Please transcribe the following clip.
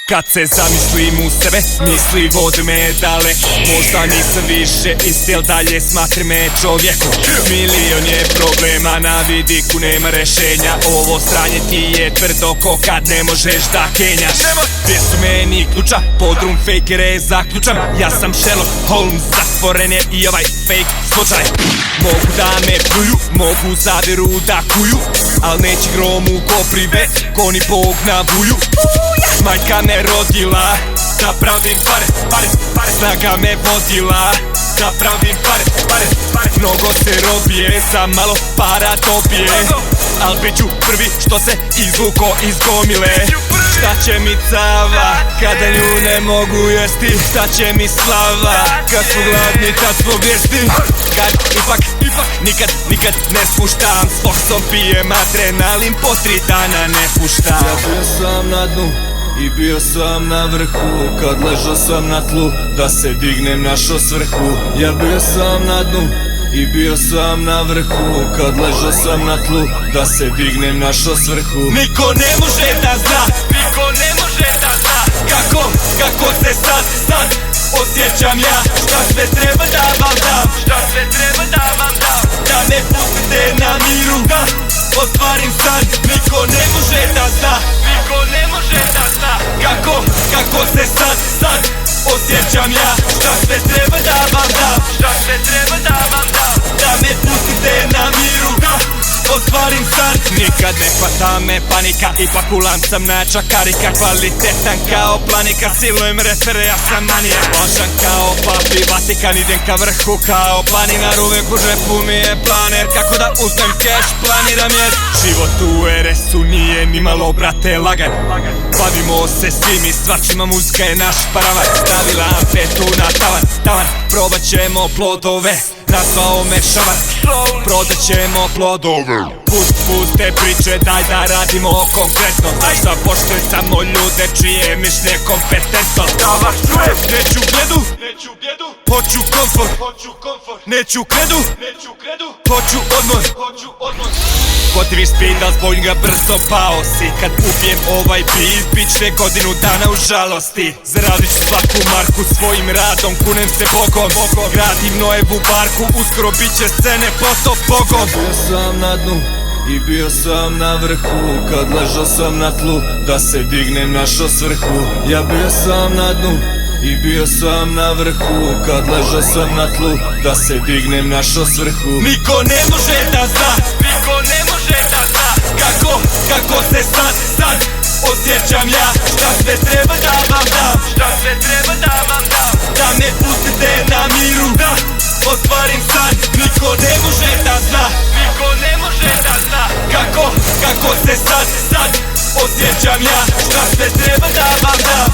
Kad se zamislim u sebe, misli vode me dale. Možda nisam više isti, al dalje smatri me čovjekom. Milion je problema, na vidiku nema rešenja. Ovo stranje ti je tvrdo ko kad ne možeš da kenjaš. Gdje su meni ključa, podrum fejkere zaključam. Ja sam Sherlock Holmes, zatvoren je i ovaj fake slučaj. Mogu da me pljuju, mogu zaviru da kuju, al neće grom u koprive, ko ni Bog na vuju. Majka me rodila, da pravim pare. Snaga me vodila, da pravim pare. Mnogo se robije, za malo para dobije, al bit ću prvi što se izvuko iz gomile. Šta će mi cava, kada nju ne mogu jesti? Šta će mi slava, kad smo gladni, tad smo vješti? Kad ipak nikad ne spuštam, s fosom pijem adrenalin, po 3 dana ne puštam. Ja bio sam na dnu i bio sam na vrhu, kad ležao sam na tlu, da se dignem našo svrhu. Ja bio sam na dnu i bio sam na vrhu, kad ležao sam na tlu, da se dignem našo svrhu. Niko ne može da zna, kako se sad osjećam ja. Šta sve treba da vam dam, da me pustite na miru, da ostvarim san. Niko ne može da zna, kako se sad osjećam ja. Šta sve treba da vam dam, da me pustite na miru, da ostvarim san. Nikad ne hvata me panika, ipak ulan sam nača karika. Kvalitetan kao planika, silujem refere, ja sam manija. Važan kao papi Vatikan, idem ka vrhu kao planinar. Uvek u džepu mi je planer, kako da uzmem cash, planiram jer život u RS-u nije nimalo, brate, lagan. Bavimo se svim i svačima, muzika je naš paravan. Stavila ampetu na tavan, probat ćemo plodove. Nazvao me šavar, prodat ćemo plodove. Puste priče, daj da radimo konkretno. Daj zapoštuj samo ljude čije mišlje kompetentno. Da vas čujem, neću bjedu, hoću komfort. Neću kredu, hoću odmor. Gotivi speed, al zbog njega brzo pao si. Kad ubijem ovaj beat, bit će godinu dana u žalosti. Zaradit ću svaku marku svojim radom, kunem se Bogom. Gradim Noevu barku, uskoro bit će scene potop Bogom. Bio sam na dnu i bio sam na vrhu, kad ležao sam na tlu, da se dignem našo svrhu. Ja bio sam na dnu i bio sam na vrhu, kad ležao sam na tlu, da se dignem našo svrhu. Niko ne može da zna, kako se sad osjećam ja. Šta sve treba da vam dam, da me pustite na miru, da ostvarim san. Niko ne može da zna, kako se sad osjećam ja. Šta sve treba da vam dam,